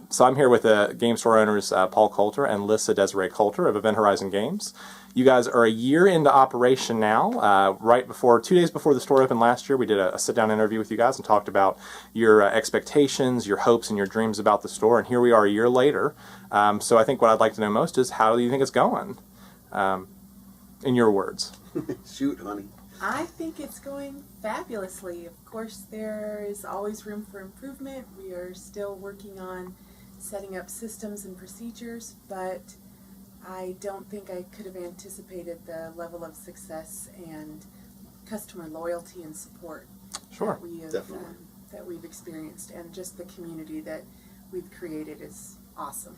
So I'm here with the game store owners Paul Coulter and Lissa Desiree Coulter of Event Horizon Games. You guys are a year into operation now. 2 days before the store opened last year, we did a sit-down interview with you guys and talked about your expectations, your hopes, and your dreams about the store. And here we are a year later. So I think what I'd like to know most is, how do you think it's going? In your words. Shoot, honey. I think it's going fabulously. Of course, there is always room for improvement. We are still working on setting up systems and procedures, but I don't think I could have anticipated the level of success and customer loyalty and support Sure. that we've experienced, and just the community that we've created is awesome.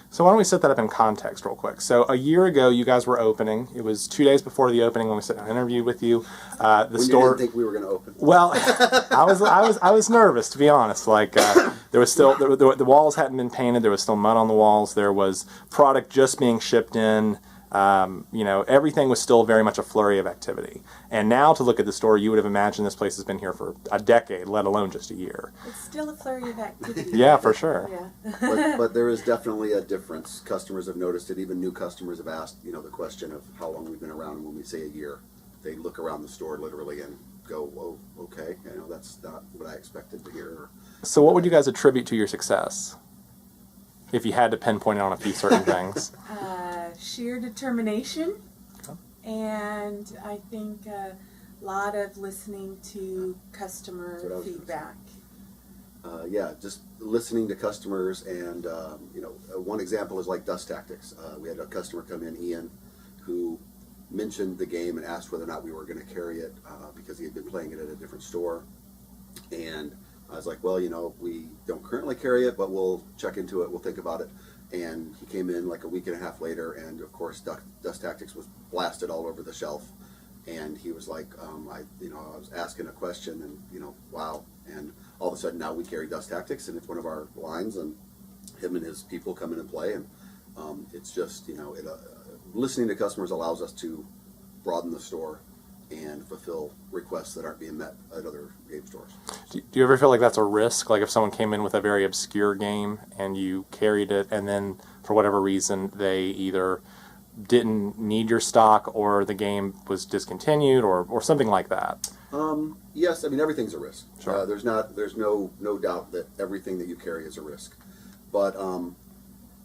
So why don't we set that up in context real quick. So a year ago, you guys were opening. It was 2 days before the opening when we sat down and interviewed with you. The store. You didn't think we were going to open? Well, I was nervous, to be honest. Like there was still the walls hadn't been painted. There was still mud on the walls. There was product just being shipped in. Everything was still very much a flurry of activity. And now to look at the store, you would have imagined this place has been here for a decade, let alone just a year. It's still a flurry of activity. Yeah, for sure. Yeah. but there is definitely a difference. Customers have noticed it. Even new customers have asked, the question of how long we've been around. And when we say a year, they look around the store literally and go, "Oh, okay, that's not what I expected to hear." So what would you guys attribute to your success, if you had to pinpoint it on a few certain things? Sheer determination, and I think a lot of listening to customer feedback. Just listening to customers, and one example is like Dust Tactics. We had a customer come in, Ian, who mentioned the game and asked whether or not we were going to carry it because he had been playing it at a different store, and I was like, well, we don't currently carry it, but we'll check into it, we'll think about it. And he came in like a week and a half later, and of course Dust Tactics was blasted all over the shelf. And he was like, I was asking a question, and wow. And all of a sudden now we carry Dust Tactics, and it's one of our lines, and him and his people come in and play. And it's just, listening to customers allows us to broaden the store and fulfill requests that aren't being met at other game stores. Do you ever feel like that's a risk? Like if someone came in with a very obscure game and you carried it, and then for whatever reason they either didn't need your stock or the game was discontinued or something like that? Yes, everything's a risk. Sure. There's no doubt that everything that you carry is a risk. But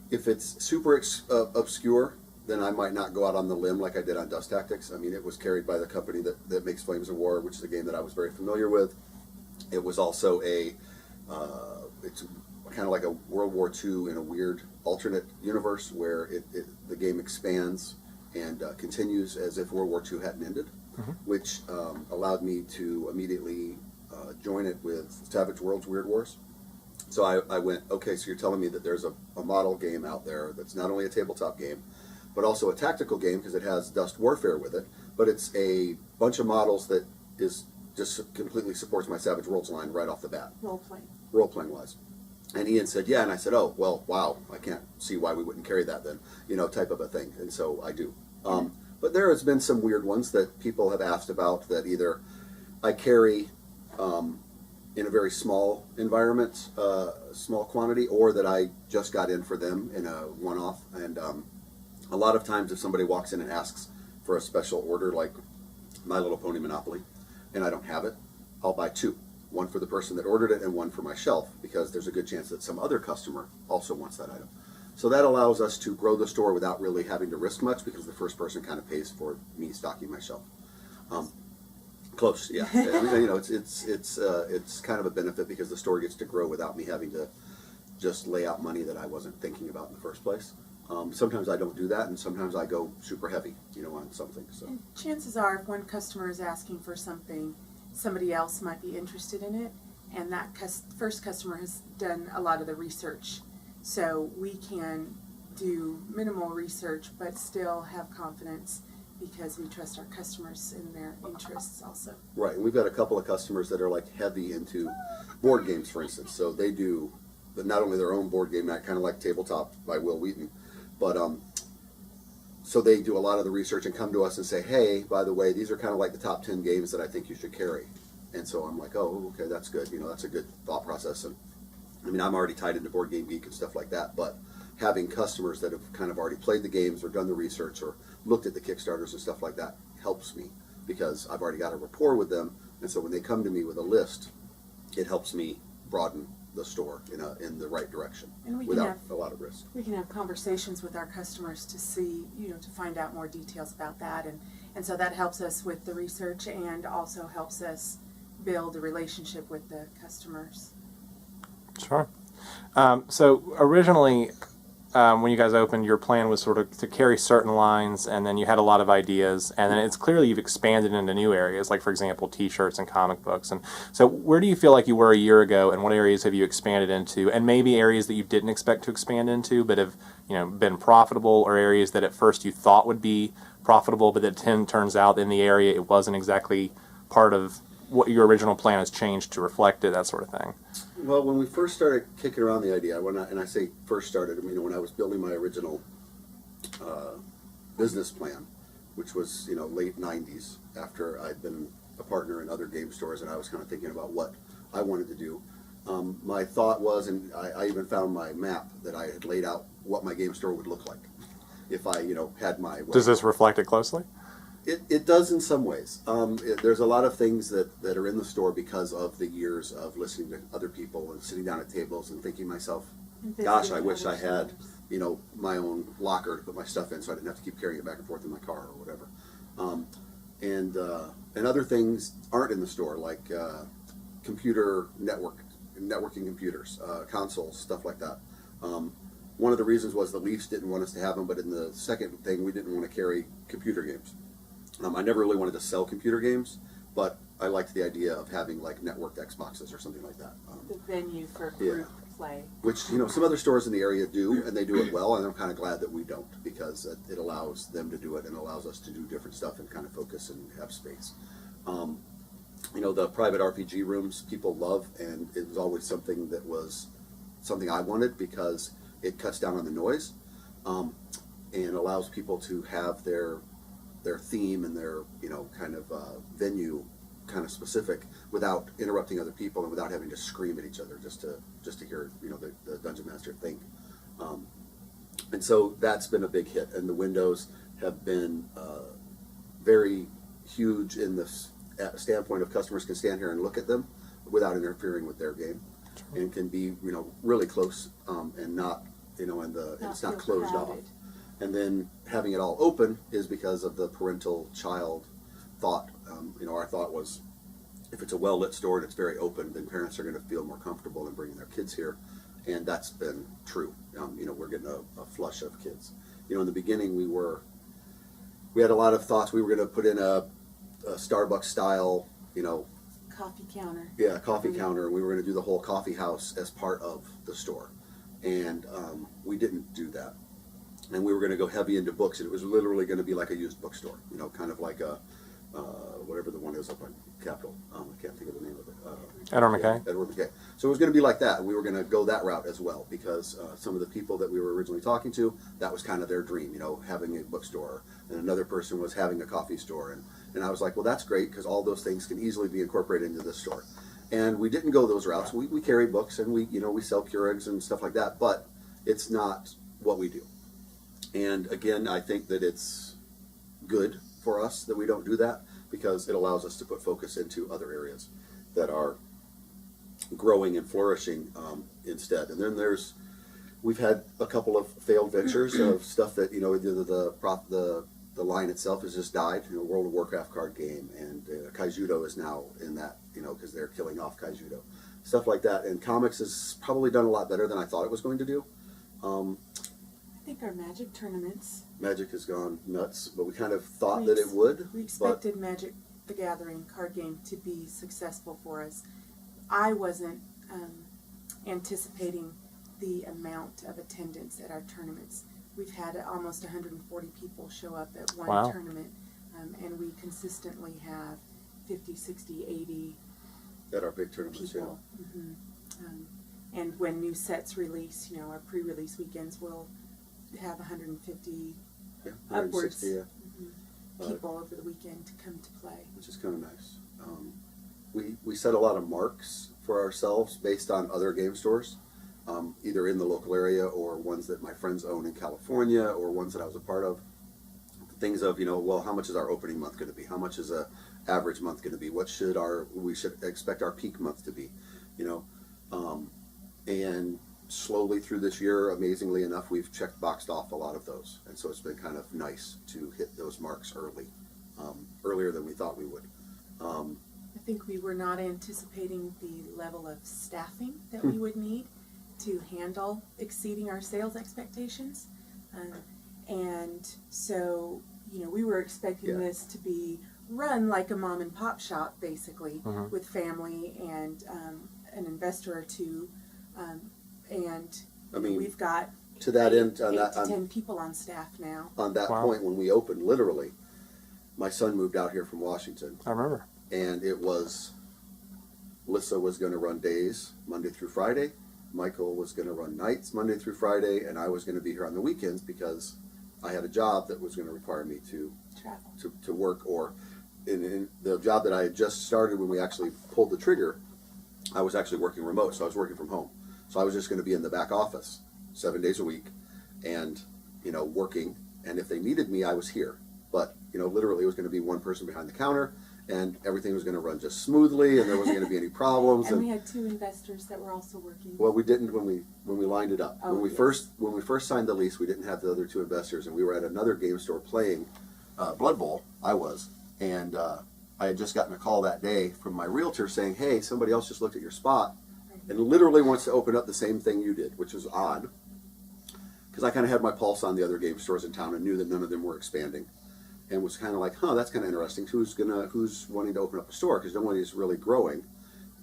if it's super obscure, then I might not go out on the limb like I did on Dust Tactics. It was carried by the company that makes Flames of War, which is a game that I was very familiar with. It was also it's kind of like a World War II in a weird alternate universe where the game expands and continues as if World War II hadn't ended, which allowed me to immediately join it with Savage Worlds Weird Wars. So I went, okay, so you're telling me that there's a model game out there that's not only a tabletop game, but also a tactical game because it has Dust Warfare with it, but it's a bunch of models that is just completely supports my Savage Worlds line right off the bat. Role-playing wise. And Ian said, yeah, and I said, oh, well, wow, I can't see why we wouldn't carry that then, type of a thing, and so I do. But there has been some weird ones that people have asked about that either I carry in a very small environment, small quantity, or that I just got in for them in a one-off, and a lot of times if somebody walks in and asks for a special order like My Little Pony Monopoly, and I don't have it, I'll buy two. One for the person that ordered it and one for my shelf, because there's a good chance that some other customer also wants that item. So that allows us to grow the store without really having to risk much, because the first person kind of pays for me stocking my shelf. Close, yeah. It's kind of a benefit because the store gets to grow without me having to just lay out money that I wasn't thinking about in the first place. Sometimes I don't do that, and sometimes I go super heavy, on something. So and chances are, if one customer is asking for something, somebody else might be interested in it, and that first customer has done a lot of the research. So we can do minimal research, but still have confidence because we trust our customers in their interests also. Right, and we've got a couple of customers that are like heavy into board games, for instance. So they do not only their own board game night, kind of like Tabletop by Will Wheaton, but so they do a lot of the research and come to us and say, hey, by the way, these are kind of like the top 10 games that I think you should carry. And so I'm like, oh, okay, that's good. That's a good thought process. And I mean, I'm already tied into Board Game Geek and stuff like that, but having customers that have kind of already played the games or done the research or looked at the Kickstarters and stuff like that helps me because I've already got a rapport with them. And so when they come to me with a list, it helps me broaden the store in the right direction And we can without have a lot of risk. we can have conversations with our customers to see, to find out more details about that, and so that helps us with the research and also helps us build a relationship with the customers. Sure. So originally, when you guys opened, your plan was sort of to carry certain lines, and then you had a lot of ideas, and then it's clearly you've expanded into new areas, like, for example, T-shirts and comic books. And so where do you feel like you were a year ago, and what areas have you expanded into, and maybe areas that you didn't expect to expand into but have been profitable, or areas that at first you thought would be profitable, but that turns out in the area it wasn't exactly part of what your original plan has changed to reflect it, that sort of thing? Well, when we first started kicking around the idea, and I say first started, I mean, when I was building my original business plan, which was, late 90s, after I'd been a partner in other game stores, and I was kind of thinking about what I wanted to do. My thought was, and I even found my map that I had laid out what my game store would look like if I, had my... Does this reflect it closely? It does in some ways. There's a lot of things that are in the store because of the years of listening to other people and sitting down at tables and thinking to myself, gosh, I wish I had, my own locker to put my stuff in so I didn't have to keep carrying it back and forth in my car or whatever. And other things aren't in the store, like computer networking computers, consoles, stuff like that. One of the reasons was the Leafs didn't want us to have them, but in the second thing, we didn't want to carry computer games. I never really wanted to sell computer games, but I liked the idea of having like networked Xboxes or something like that. The venue for group play. Which, some other stores in the area do, and they do it well, and I'm kind of glad that we don't, because it allows them to do it and allows us to do different stuff and kind of focus and have space. The private RPG rooms people love, and it was always something that was something I wanted because it cuts down on the noise and allows people to have their theme and their kind of venue kind of specific without interrupting other people and without having to scream at each other just to hear the dungeon master think. And so that's been a big hit, and the windows have been very huge in the standpoint of customers can stand here and look at them without interfering with their game, and can be really close and not and it's not closed off. And then having it all open is because of the parental-child thought. Our thought was, if it's a well-lit store and it's very open, then parents are going to feel more comfortable in bringing their kids here, and that's been true. We're getting a flush of kids. In the beginning, we had a lot of thoughts. We were going to put in a Starbucks-style, Coffee counter. Yeah, coffee counter. We were going to do the whole coffee house as part of the store, and we didn't do that. And we were going to go heavy into books, and it was literally going to be like a used bookstore, kind of like a, whatever the one is up on Capitol. I can't think of the name of it. Edward McKay? Yeah, Edward McKay. So it was going to be like that, and we were going to go that route as well, because some of the people that we were originally talking to, that was kind of their dream, having a bookstore, and another person was having a coffee store. And I was like, well, that's great, because all those things can easily be incorporated into this store. And we didn't go those routes. We carry books, and we sell Keurigs and stuff like that, but it's not what we do. And again, I think that it's good for us that we don't do that, because it allows us to put focus into other areas that are growing and flourishing instead. And then we've had a couple of failed ventures of stuff that, either the line itself has just died, World of Warcraft card game, and Kaijudo is now in that, because they're killing off Kaijudo. Stuff like that. And comics has probably done a lot better than I thought it was going to do. I think our Magic tournaments. Magic has gone nuts, but we kind of thought that it would. We expected Magic the Gathering card game to be successful for us. I wasn't anticipating the amount of attendance at our tournaments. We've had almost 140 people show up at one tournament, and we consistently have 50, 60, 80 at our big tournaments, people. Yeah. And when new sets release, our pre-release weekends will have 150 upwards people over the weekend to come to play, which is kind of nice. We set a lot of marks for ourselves based on other game stores, either in the local area or ones that my friends own in California or ones that I was a part of. Things of, well, how much is our opening month going to be? How much is a average month going to be? What should we should expect our peak month to be? And slowly through this year, amazingly enough, we've boxed off a lot of those, and so it's been kind of nice to hit those marks earlier than we thought we would. I think we were not anticipating the level of staffing that we would need to handle exceeding our sales expectations. And so, we were expecting this to be run like a mom and pop shop, basically, with family and an investor or two. And I mean, we've got to that end, 8 to 10 people on staff now. On that Wow. point, when we opened, literally, my son moved out here from Washington, I remember. and it was Lissa was going to run days Monday through Friday, Michael was going to run nights Monday through Friday, and I was going to be here on the weekends because I had a job that was going to require me to Travel. to work, or in the job that I had just started when we actually pulled the trigger, I was actually working remote, so I was working from home. So I was just going to be in the back office 7 days a week and, working. And if they needed me, I was here. But, literally it was going to be one person behind the counter and everything was going to run just smoothly and there wasn't going to be any problems. And we had 2 investors that were also working. Well, we didn't when we lined it up. Oh, when we yes. first signed the lease, we didn't have the other 2 investors, and we were at another game store playing Blood Bowl. I was, and I had just gotten a call that day from my realtor saying, "Hey, somebody else just looked at your spot and literally wants to open up the same thing you did," which was odd because I kind of had my pulse on the other game stores in town and knew that none of them were expanding, and was kind of like, "Huh, that's kind of interesting. Who's wanting to open up a store because nobody's really growing."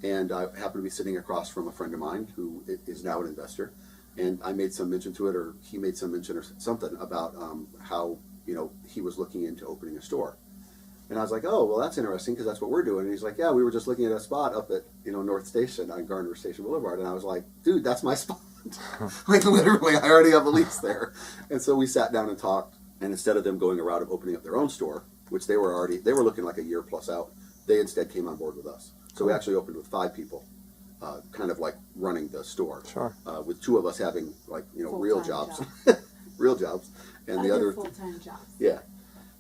And I happened to be sitting across from a friend of mine who is now an investor, and I made some mention to it, or he made some mention or something about how he was looking into opening a store. And I was like, "Oh, well, that's interesting because that's what we're doing." And he's like, "Yeah, we were just looking at a spot up at North Station on Garner Station Boulevard." And I was like, "Dude, that's my spot." Like literally, I already have a lease there. And so we sat down and talked. And instead of them going a route of opening up their own store, which they were looking like a year plus out, they instead came on board with us. So we actually opened with 5 people, kind of like running the store. Sure. With 2 of us having real Full-time jobs, real jobs, and the other full-time jobs. yeah,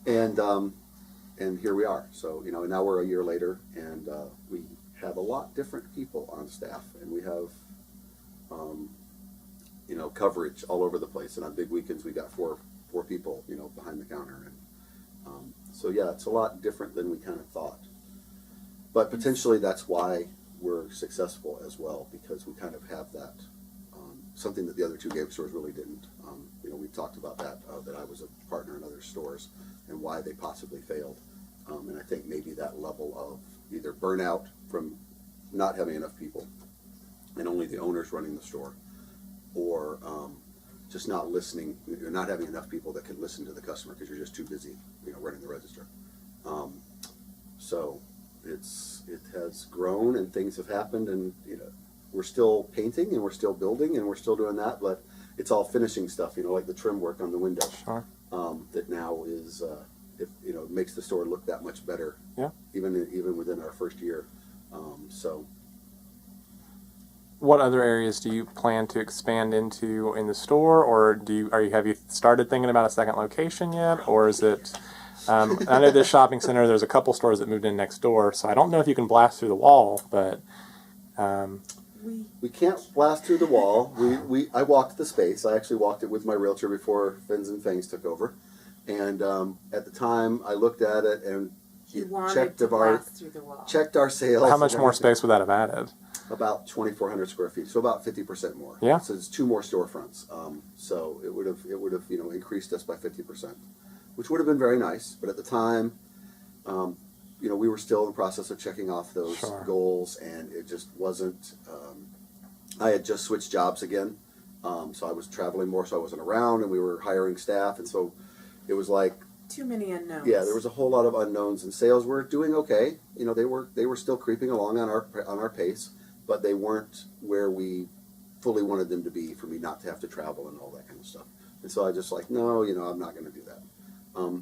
and here we are. So now we're a year later, and we have a lot different people on staff, and we have coverage all over the place. And on big weekends, we got four people behind the counter, and so yeah, it's a lot different than we kind of thought. But potentially that's why we're successful as well, because we kind of have that something that the other 2 game stores really didn't. We talked about that I was a partner in other stores and why they possibly failed. And I think maybe that level of either burnout from not having enough people and only the owners running the store, or just not listening, not having enough people that can listen to the customer because you're just too busy, running the register. So it has grown and things have happened, and we're still painting and we're still building and we're still doing that, but it's all finishing stuff, like the trim work on the windows. Sure. That now is it makes the store look that much better. Yeah. Even within our first year. So What other areas do you plan to expand into in the store, or have you started thinking about a second location yet, or is it? I know this shopping center. There's a couple stores that moved in next door, so I don't know if you can blast through the wall, but. we can't blast through the wall. I walked the space. I actually walked it with my realtor before Fins and Fangs took over, and at the time I looked at it and You wanted checked to blast through the wall. checked our sales. How much and more everything. space would that have added? About 2,400 square feet, so about 50% more. Yeah. So it's 2 more storefronts. So it would have increased us by 50%, which would have been very nice. But at the time, we were still in the process of checking off those Sure. goals, and it just wasn't. I had just switched jobs again, so I was traveling more, so I wasn't around, and we were hiring staff, and so it was like. Too many unknowns. Yeah, there was a whole lot of unknowns, and sales were doing okay. They were still creeping along on our pace, but they weren't where we fully wanted them to be for me not to have to travel and all that kind of stuff. And so I just no, I'm not going to do that.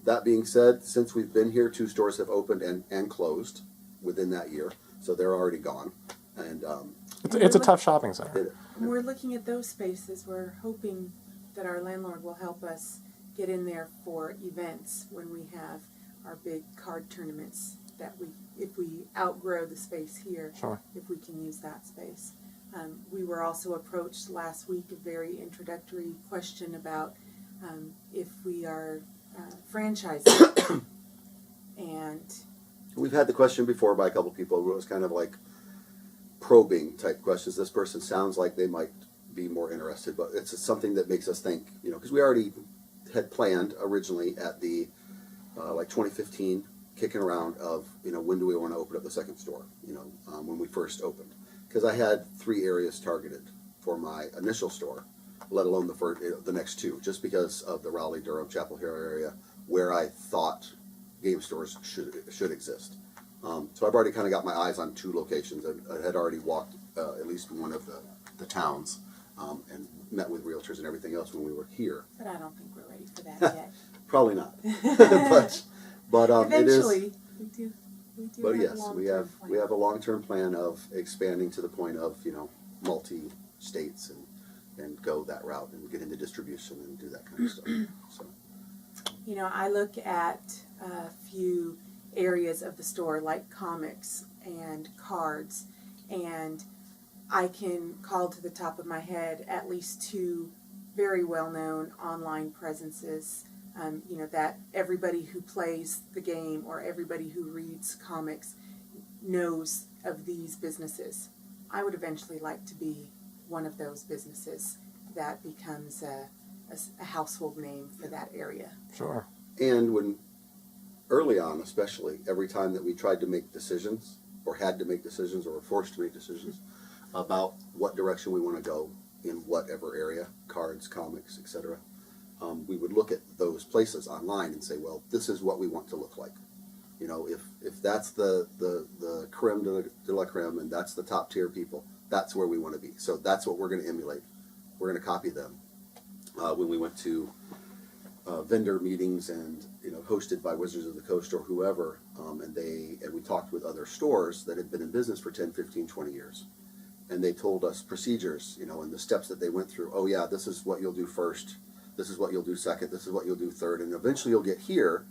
That being said, since we've been here, 2 stores have opened and closed within that year, so they're already gone. And It's a tough shopping center. And we're looking at those spaces. We're hoping that our landlord will help us get in there for events when we have our big card tournaments, that if we outgrow the space here, Sure. if we can use that space. We were also approached last week, a very introductory question about if we are franchising. And We've had the question before by a couple people who was kind of like probing type questions. This person sounds like they might be more interested, but it's something that makes us think, because we already had planned originally at the like 2015 kicking around of, when do we want to open up the second store, when we first opened. Because I had 3 areas targeted for my initial store, let alone the next 2, just because of the Raleigh, Durham, Chapel Hill area where I thought game stores should exist. So I've already kind of got my eyes on 2 locations. I had already walked at least one of the towns and met with realtors and everything else when we were here. But I don't think we're ready for that yet. Probably not. but Eventually, it is. we do. But have yes, a we have a long-term plan of expanding to the point of multi-states and go that route and get into distribution and do that kind of stuff. So. I look at a few areas of the store like comics and cards, and I can call to the top of my head at least 2 very well-known online presences, that everybody who plays the game or everybody who reads comics knows of these businesses. I would eventually like to be one of those businesses that becomes a household name for that area. Sure. And when early on, especially, every time that we tried to make decisions or had to make decisions or were forced to make decisions about what direction we want to go in whatever area, cards, comics, etc., we would look at those places online and say, well, this is what we want to look like. If that's the creme de la creme and that's the top tier people, that's where we want to be. So that's what we're going to emulate. We're going to copy them. When we went to vendor meetings and hosted by Wizards of the Coast or whoever, and we talked with other stores that had been in business for 10, 15, 20 years. And they told us procedures, and the steps that they went through. Oh yeah, this is what you'll do first. This is what you'll do second. This is what you'll do third. And eventually you'll get here.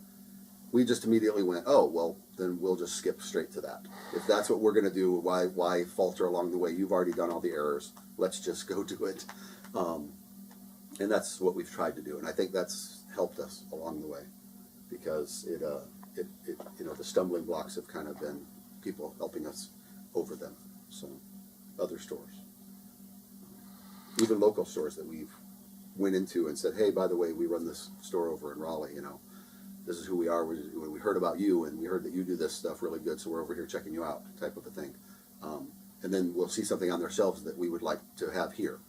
We just immediately went, oh, well, then we'll just skip straight to that. If that's what we're going to do, why falter along the way? You've already done all the errors. Let's just go do it. And that's what we've tried to do. And I think that's helped us along the way, because the stumbling blocks have kind of been people helping us over them. So other stores, even local stores that we've went into and said, hey, by the way, we run this store over in Raleigh, this is who we are. We heard about you, and we heard that you do this stuff really good, so we're over here checking you out, type of a thing. And then we'll see something on their shelves that we would like to have here.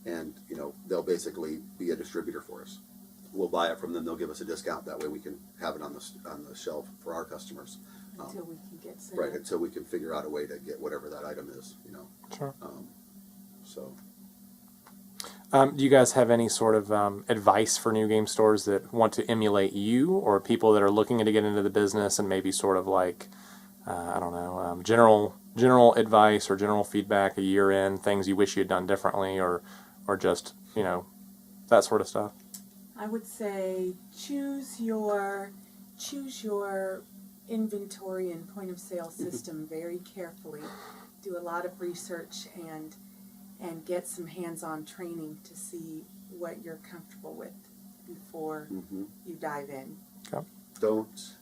And, they'll basically be a distributor for us. We'll buy it from them. They'll give us a discount. That way we can have it on the shelf for our customers. Until we can get set Right, up. until we can figure out a way to get whatever that item is, Sure. So. Do you guys have any sort of advice for new game stores that want to emulate you, or people that are looking to get into the business and maybe sort of like, general advice or general feedback a year in, things you wish you had done differently, or just, that sort of stuff? I would say choose your inventory and point of sale system very carefully. Do a lot of research and get some hands-on training to see what you're comfortable with before you dive in. Okay. Don't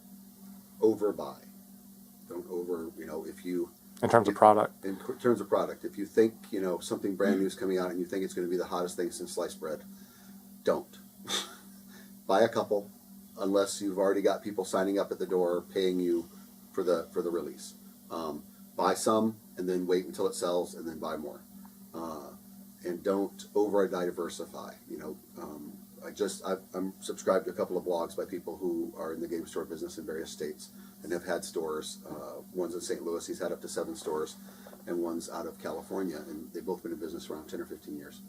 overbuy. Don't if you... In terms of product? In terms of product. If you think, something brand new is coming out and you think it's going to be the hottest thing since sliced bread, don't. Buy a couple, unless you've already got people signing up at the door paying you for the release. Buy some and then wait until it sells and then buy more. And don't over diversify. I'm subscribed to a couple of blogs by people who are in the game store business in various states and have had stores. One's in St. Louis, he's had up to 7 stores, and one's out of California, and they've both been in business around 10 or 15 years.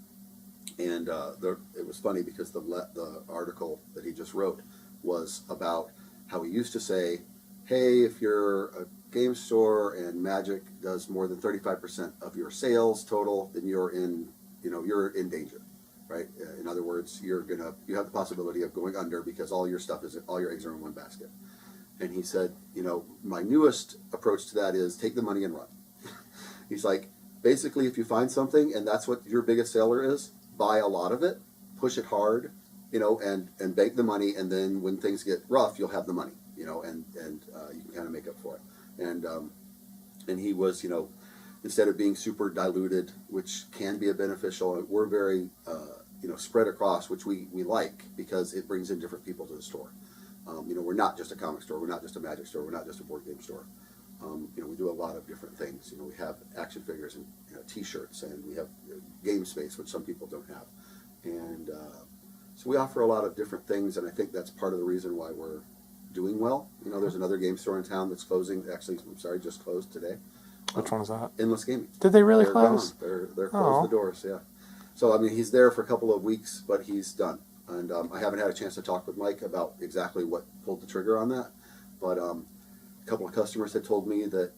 And it was funny because the article that he just wrote was about how he used to say, hey, if you're a game store and Magic does more than 35% of your sales total, then you're in you're in danger, right? In other words, you have the possibility of going under because all your eggs are in one basket. And he said, my newest approach to that is take the money and run. He's like, basically, if you find something and that's what your biggest seller is, buy a lot of it, push it hard, and bank the money, and then when things get rough, you'll have the money, and you can kind of make up for it. And he was, instead of being super diluted, which can be a beneficial, we're very, spread across, which we like because it brings in different people to the store. We're not just a comic store, we're not just a magic store, we're not just a board game store. We do a lot of different things. We have action figures and T-shirts, and we have game space, which some people don't have. And so we offer a lot of different things, and I think that's part of the reason why we're doing well. There's another game store in town that's closing. Actually, I'm sorry, just closed today. Which one is that? Endless Gaming. Did they really They're close? gone. They're closed the doors. Yeah. So he's there for a couple of weeks, but he's done. And I haven't had a chance to talk with Mike about exactly what pulled the trigger on that, but a couple of customers had told me that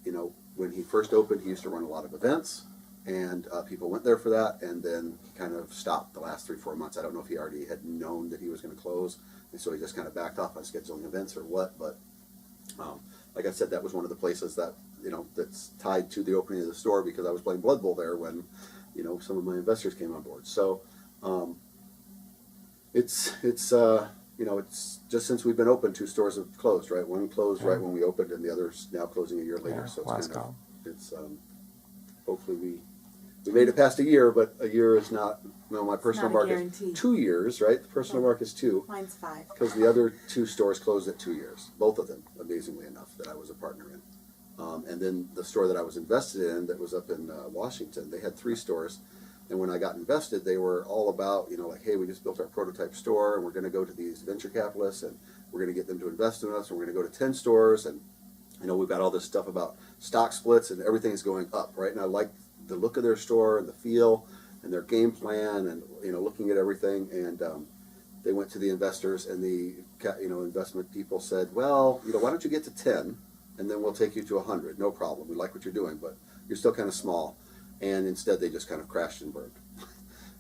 when he first opened, he used to run a lot of events, and people went there for that, and then he kind of stopped the last 3-4 months. I don't know if he already had known that he was going to close, and so he just kind of backed off on scheduling events or what. But like I said, that was one of the places that that's tied to the opening of the store, because I was playing Blood Bowl there when some of my investors came on board. So it's just since we've been open, 2 stores have closed, right? One closed right when we opened, and the other's now closing a year later. Yeah, So it's hopefully we made it past a year, but a year is not. My personal not a mark is guarantee. 2 years, right? The personal mark is 2, Mine's 5. because the other 2 stores closed at 2 years. Both of them, amazingly enough, that I was a partner in. And then the store that I was invested in, that was up in Washington, they had 3 stores. And when I got invested, they were all about, like, hey, we just built our prototype store, and we're going to go to these venture capitalists, and we're going to get them to invest in us, and we're going to go to 10 stores, and, we've got all this stuff about stock splits, and everything's going up, right? And I like the look of their store and the feel and their game plan, and, looking at everything. And they went to the investors, and the, investment people said, well, why don't you get to 10, and then we'll take you to 100. No problem. We like what you're doing, but you're still kind of small. And instead, they just kind of crashed and burned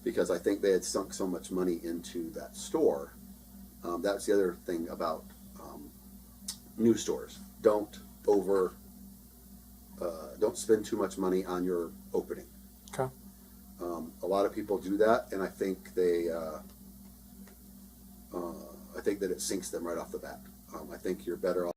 because I think they had sunk so much money into that store. That's the other thing about new stores. Don't spend too much money on your opening. Okay. A lot of people do that, and I think I think that it sinks them right off the bat. I think you're better off